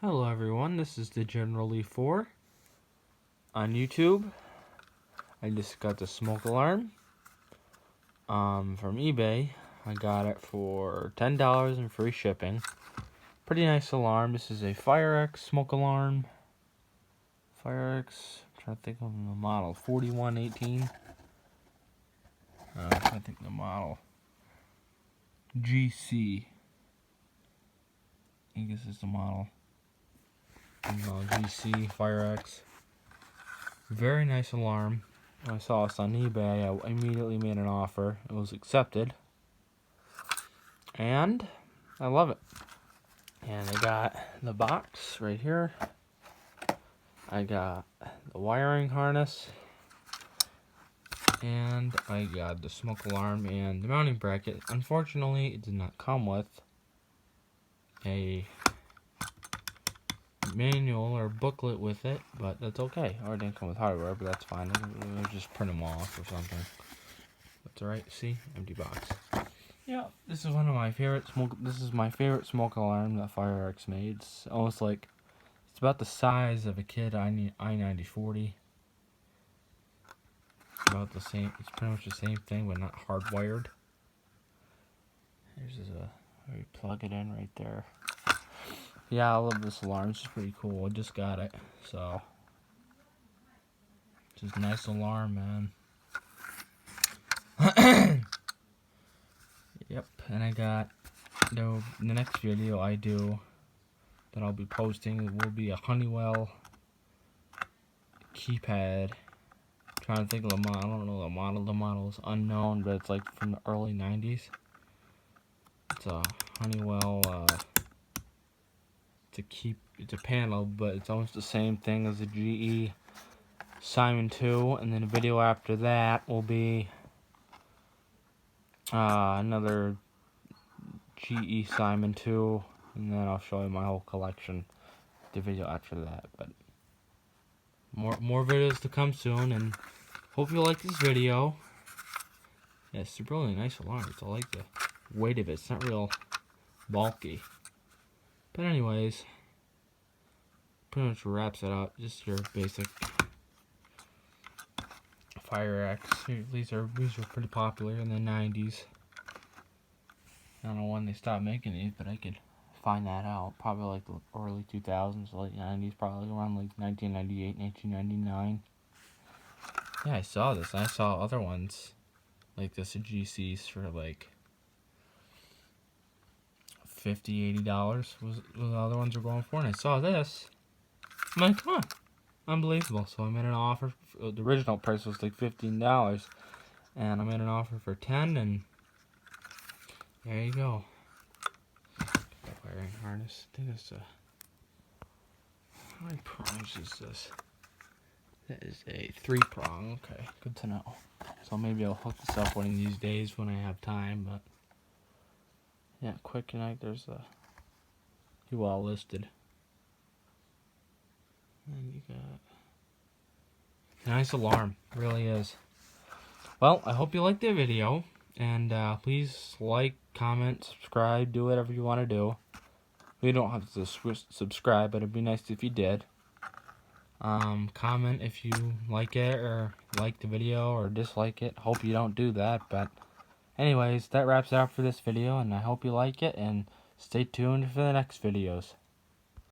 Hello everyone, this is the General Lee 4 on YouTube. I just got the smoke alarm from eBay. I got it for $10 and free shipping. Pretty nice alarm. This is a firex smoke alarm. Firex, I'm trying to think of the model, 4118. I think the model GC. I think this is the model. GC firex. Very nice alarm. When I saw this on eBay, I immediately made an offer. It was accepted. And I love it. And I got the box right here. I got the wiring harness. And I got the smoke alarm and the mounting bracket. Unfortunately, it did not come with a manual or booklet with it, but that's okay. Or it didn't come with hardware, but that's fine. We'll just print them off or something. That's alright. See, empty box. Yeah, this is one of my favorite smoke. This is my favorite smoke alarm that firex made. It's almost like it's about the size of a kid i9040. About the same. It's pretty much the same thing, but not hardwired. Here's where you plug it in right there. Yeah, I love this alarm. It's just pretty cool. I just got it, so just a nice alarm, man. Yep, and I got the next video I do that I'll be posting. It will be a Honeywell keypad. I'm trying to think of the model. I don't know the model. The model is unknown, but it's like from the early 90s. It's a Honeywell. It's a panel, but it's almost the same thing as the GE Simon 2, and then the video after that will be another GE Simon 2, and then I'll show you my whole collection. The video after that, but more videos to come soon, and hope you like this video. Yeah, it's a really nice alarm. I like the weight of it. It's not real bulky. But anyways, pretty much wraps it up. Just your basic firex. These are pretty popular in the 90s. I don't know when they stopped making these, but I could find that out. Probably like the early 2000s, late 90s, probably around like 1998, 1999. Yeah, I saw this. I saw other ones like this at GCs for like $50, $80 was the other ones were going for, and I saw this. I'm like, come on, unbelievable. So I made an offer. The original price was like $15, and I made an offer for $10, and there you go. That wiring harness. I think it's how many prongs is this? That is a 3-prong. Okay, good to know. So maybe I'll hook this up one of these days when I have time, but yeah, quick connect. There's you all listed. And you got a nice alarm, really is. Well, I hope you liked the video, and please like, comment, subscribe, do whatever you want to do. You don't have to subscribe, but it'd be nice if you did. Comment if you like it or like the video or dislike it. Hope you don't do that, but anyways, that wraps it up for this video, and I hope you like it, and stay tuned for the next videos.